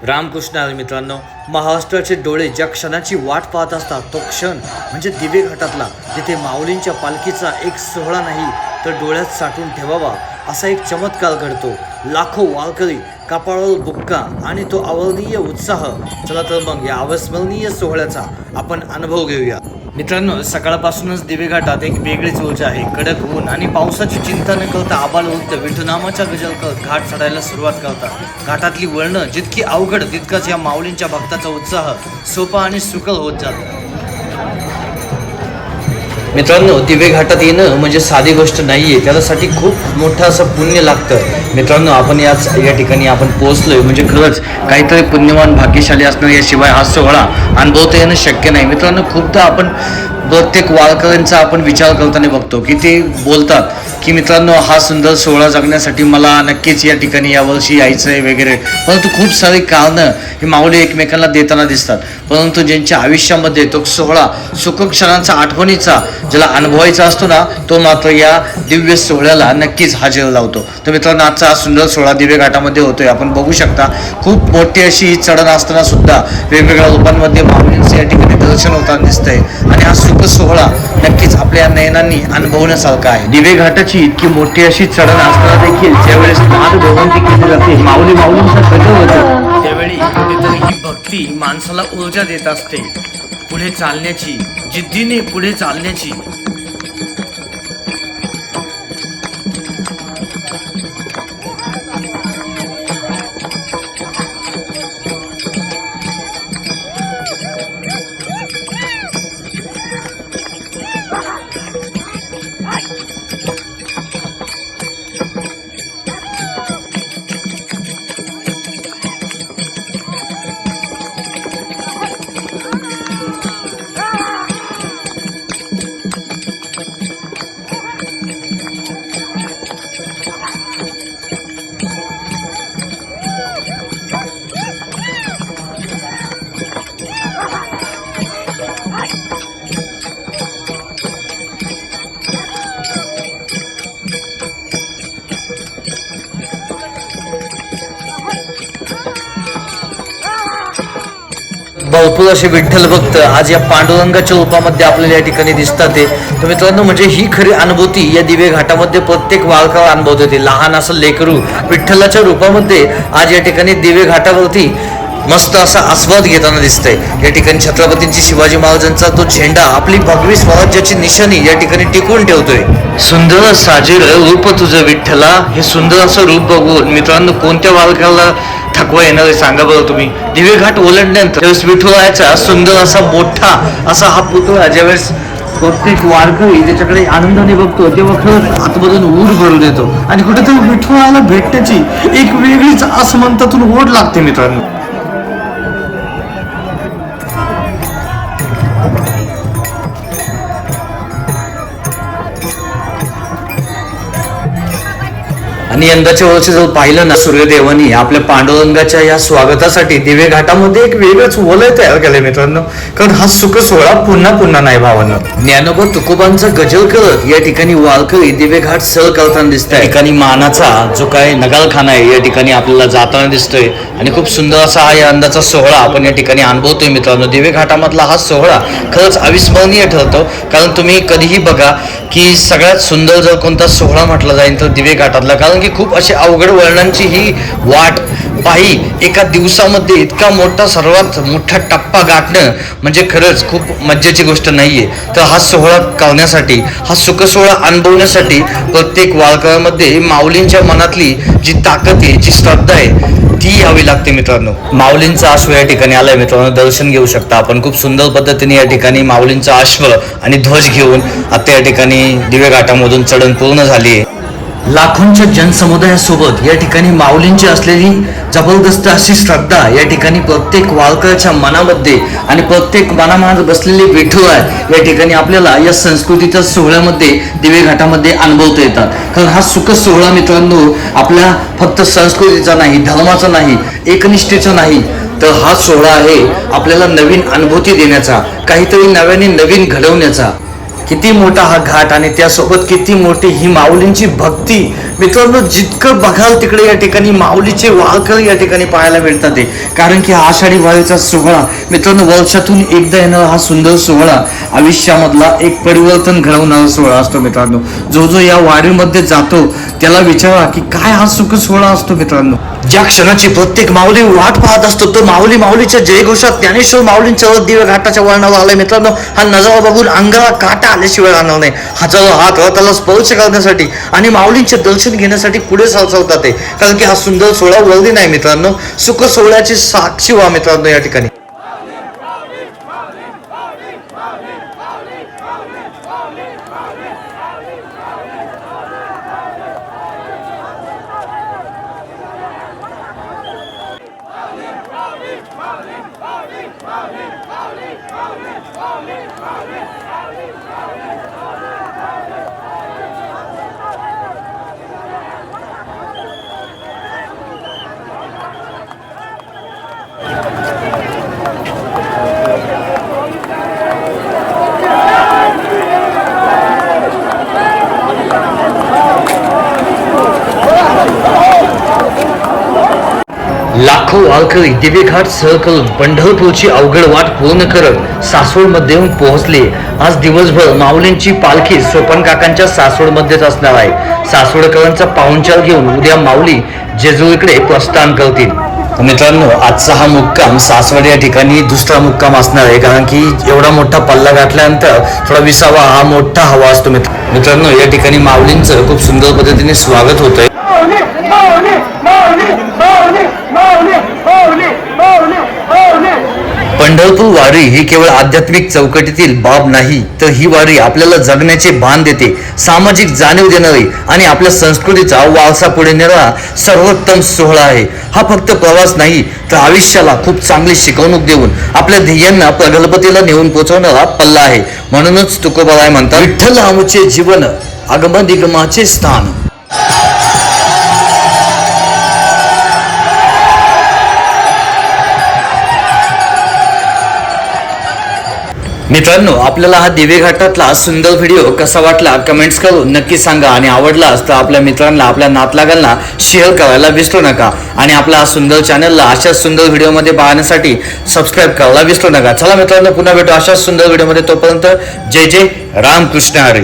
रामकृष्ण हरी मित्रांनो, महाराष्ट्राचे डोळे ज्या क्षणाची वाट पाहत असतात तो क्षण म्हणजे दिवे घाटातला, जिथे माऊलींच्या पालखीचा एक सोहळा नाही तर डोळ्यात साठवून ठेवावा असा एक चमत्कार घडतो. लाखो वारकरी, कपाळावर बुक्का आणि तो अवर्णनीय उत्साह. चला तर मग या अविस्मरणीय सोहळ्याचा आपण अनुभव घेऊया. मित्रांनो, सकाळपासूनच दिवे घाटात एक वेगळीच ऊर्जा आहे. कडक ऊन आणि पावसाची चिंता न करता आबालवृद्ध विठुनामाचा गजल करत घाट चढायला सुरुवात करतात. घाटातली वळणं जितकी अवघड तितकाच या माऊलींच्या भक्ताचा उत्साह सोपा आणि सुकर होत जातो. मित्रांनो, दिवे घाटात येणं म्हणजे साधी गोष्ट नाहीये, त्यासाठी खूप मोठं असं पुण्य लागतं. मित्रांनो, आपण या ठिकाणी आपण पोहोचलोय म्हणजे खरंच काहीतरी पुण्यवान भाग्यशाली असणं, याशिवाय हा सोहळा अनुभवता येणं शक्य नाही. मित्रांनो, खूपदा आपण प्रत्येक वारकऱ्यांचा आपण विचार करताना बघतो की ते बोलतात की मित्रांनो, हा सुंदर सोहळा जगण्यासाठी मला नक्कीच या ठिकाणी यावर्षी यायचं आहे वगैरे. परंतु खूप सारी कारणं ही माऊली एकमेकांना देताना दिसतात. परंतु ज्यांच्या आयुष्यामध्ये तो सोहळा सुखक्षणांचा, आठवणीचा ज्याला अनुभवायचा असतो ना, तो मात्र या दिव्य सोहळ्याला नक्कीच हजेर लावतो. तर मित्रांनो, आजचा हा सुंदर सोहळा दिवे घाटामध्ये होतोय. आपण बघू शकता खूप मोठी अशी ही चढण असताना सुद्धा वेगवेगळ्या रूपांमध्ये माऊलींचं या ठिकाणी दर्शन होताना दिसतंय आणि हा सुख सोहळा नक्कीच आपल्या नयनांनी अनुभवण्यासारखा आहे. दिवे घाटाची इतकी मोठी अशी चढण असताना देखील ज्यावेळेस नाद भगवंती केली जाते, माऊलींचा गजर होतो, त्यावेळी कुठेतरी ही भक्ती माणसाला ऊर्जा देत असते पुढे चालण्याची, जिद्दीने पुढे चालण्याची. भरपूर असे विठ्ठल भक्त आज या पांडुरंगाच्या रूपामध्ये आपल्याला या ठिकाणी दिसतात. तर मित्रांनो, म्हणजे ही खरी अनुभूती या दिवे घाटामध्ये प्रत्येक वारकरी अनुभवत होते. लहान असं लेकरू विठ्ठलाच्या रूपामध्ये आज या ठिकाणी दिवे घाटावरती मस्त असा आस्वाद घेताना दिसतंय. या ठिकाणी छत्रपतींची शिवाजी महाराजांचा तो झेंडा आपली भगवी स्वराज्याची निशाणी या ठिकाणी टिकवून ठेवतोय. सुंदर साजेल रूप तुझं विठ्ठला, हे सुंदर असं रूप बघून मित्रांनो कोणत्या वारकऱ्याला थकवा येणार आहे सांगा बरं तुम्ही. दिवे घाट ओलांडल्यानंतर विठुरायाचा सुंदर असा मोठा असा हा पुतळा ज्यावेळेस प्रत्येक वारकरी त्याच्याकडे आनंदाने बघतो, तेव्हा खरंच आतमधून ऊर भरून येतो आणि कुठेतरी विठुरायाला भेटण्याची एक वेगळीच आसमंतातून ओढ लागते. मित्रांनो, आणि यंदाच्या वर्षी जर पाहिलं ना, सूर्यदेवानी आपल्या पांडुरंगाच्या या स्वागतासाठी दिवे घाटामध्ये एक वेगळंच वलय तयार केलंय मित्रांनो. कारण हा सुख सोहळा पुन्हा नाही भावानं. ज्ञानोबा तुकोबांचा गजल करत या ठिकाणी वारकरी दिवे घाट सर करताना दिसत. या ठिकाणी मानाचा जो काय नगालखाना आहे या ठिकाणी आपल्याला जाताना दिसतोय आणि खूप सुंदर असा हा यंदाचा सोहळा आपण या ठिकाणी अनुभवतोय. मित्रांनो, दिवे घाटामधला हा सोहळा खरंच अविस्मरणीय ठरतो. कारण तुम्ही कधीही बघा की सगळ्यात सुंदर जर कोणता सोहळा म्हटला जाईल तर दिवे घाटातला, कारण की खूप अशी अवघड वळणांची ही वाट पायी एका दिवसामध्ये इतका मोठा, सर्वात मोठा टप्पा गाठणं म्हणजे खरंच खूप मज्जेची गोष्ट नाहीये. तर हा सोहळा करण्यासाठी, हा सुख सोहळा अनुभवण्यासाठी प्रत्येक वारकऱ्यामध्ये माऊलींच्या मनातली जी ताकद आहे, जी श्रद्धा आहे ती यावी लागते. मित्रांनो, माऊलींचा अश्व या ठिकाणी आलाय. मित्रांनो, दर्शन घेऊ शकता आपण. खूप सुंदर पद्धतीने या ठिकाणी माऊलींचा अश्व आणि ध्वज घेऊन आता या ठिकाणी दिवे घाटामधून चढण पूर्ण झाली आहे. लाखोंच्या जनसमुदायासोबत या ठिकाणी माऊलींची असलेली जबरदस्त अशी श्रद्धा या ठिकाणी प्रत्येक वारकऱ्याच्या मनामध्ये आणि प्रत्येक मनामाग बसलेले विठुराय या ठिकाणी आपल्याला या संस्कृतीच्या सोहळ्यामध्ये दिवे घाटामध्ये अनुभवता येतात. कारण हा सुख सोहळा मित्रांनो आपल्या फक्त संस्कृतीचा नाही, धर्माचा नाही, एकनिष्ठेचा नाही, तर हा सोहळा आहे आपल्याला नवीन अनुभूती देण्याचा, काहीतरी नव्याने नवीन घडवण्याचा. किती मोठा हा घाट आणि त्यासोबत किती मोठी ही माऊलींची भक्ती. मित्रांनो, जितकं बघाल तिकडे या ठिकाणी माऊलीचे वारकरी या ठिकाणी पाहायला मिळतात ते. कारण की हा आषाढी वारीचा सोहळा मित्रांनो वर्षातून एकदा येणारा हा सुंदर सोहळा आयुष्यामधला एक परिवर्तन घडवणारा सोहळा असतो मित्रांनो. जो जो या वारीमध्ये जातो त्याला विचारा की काय हा सुख सोहळा असतो मित्रांनो. ज्या क्षणाची प्रत्येक माऊली वाट पाहत असतो तो माऊली माऊलीच्या जयघोषात ज्ञानेश्वर माऊलींच्या दिव्य घाटाच्या वळणावर आलाय मित्रांनो. हा नजारा बघून अंगाला काटा आल्याशिवाय राहणार नाही. हजारो हात रथाला स्पर्श करण्यासाठी आणि माऊलींचे दर्शन घेण्यासाठी पुढे सरसावतात ते. कारण की हा सुंदर सोहळा वर्दी नाही मित्रांनो, सुख सोहळ्याची साक्षी व्हा मित्रांनो या ठिकाणी. लाखो वारकरी दिवेघाट सह करून पंढरपूरची अवघड वाट पूर्ण करत सासवडमध्ये येऊन पोहोचले. आज दिवसभर माऊलींची पालखी सोपन काकांच्या सासवडमध्येच असणार आहे. सासवडकरांचा पाहुणचार घेऊन उद्या माऊली जेजुरीकडे प्रस्थान करतील. मित्रांनो, आजचा हा मुक्काम सासवड या ठिकाणी दुसरा मुक्काम असणार आहे. कारण की एवढा मोठा पल्ला गाठल्यानंतर थोडा विसावा हा मोठा हवा असतो. मित्रांनो, या ठिकाणी माऊलींचं खूप सुंदर पद्धतीने स्वागत होतंय. पंढरपूर वारी ही केवळ आध्यात्मिक चौकटीतील बाब नाही, तर ही वारी आपल्याला जगण्याचे भान देते, सामाजिक जाणीव देणारी आणि आपल्या संस्कृतीचा वारसा पुढे नेणारा सर्वोत्तम सोहळा आहे. हा फक्त प्रवास नाही, तर आयुष्याला खूप चांगली शिकवणूक देऊन आपल्या ध्येयांना प्रगल्भतेला नेऊन पोहोचवणारा पल्ला आहे. म्हणूनच तुकोबाराय म्हणतात, विठ्ठल आमचे जीवन आगमनिगमाचे स्थान. मित्रांनो, आपल्याला हा दिवे घाटातला सुंदर व्हिडिओ कसा वाटला कमेंट्स करून नक्की सांगा. आणि आवडलास तर आपल्या मित्रांना, आपल्या नातलागांना शेअर करायला विसरू नका. आणि आपला हा सुंदर चॅनलला अशाच सुंदर व्हिडिओमध्ये पाहण्यासाठी सबस्क्राईब करायला विसरू नका. चला मित्रांनो, पुन्हा भेटू अशाच सुंदर व्हिडिओमध्ये. तोपर्यंत जय जय रामकृष्ण हरी.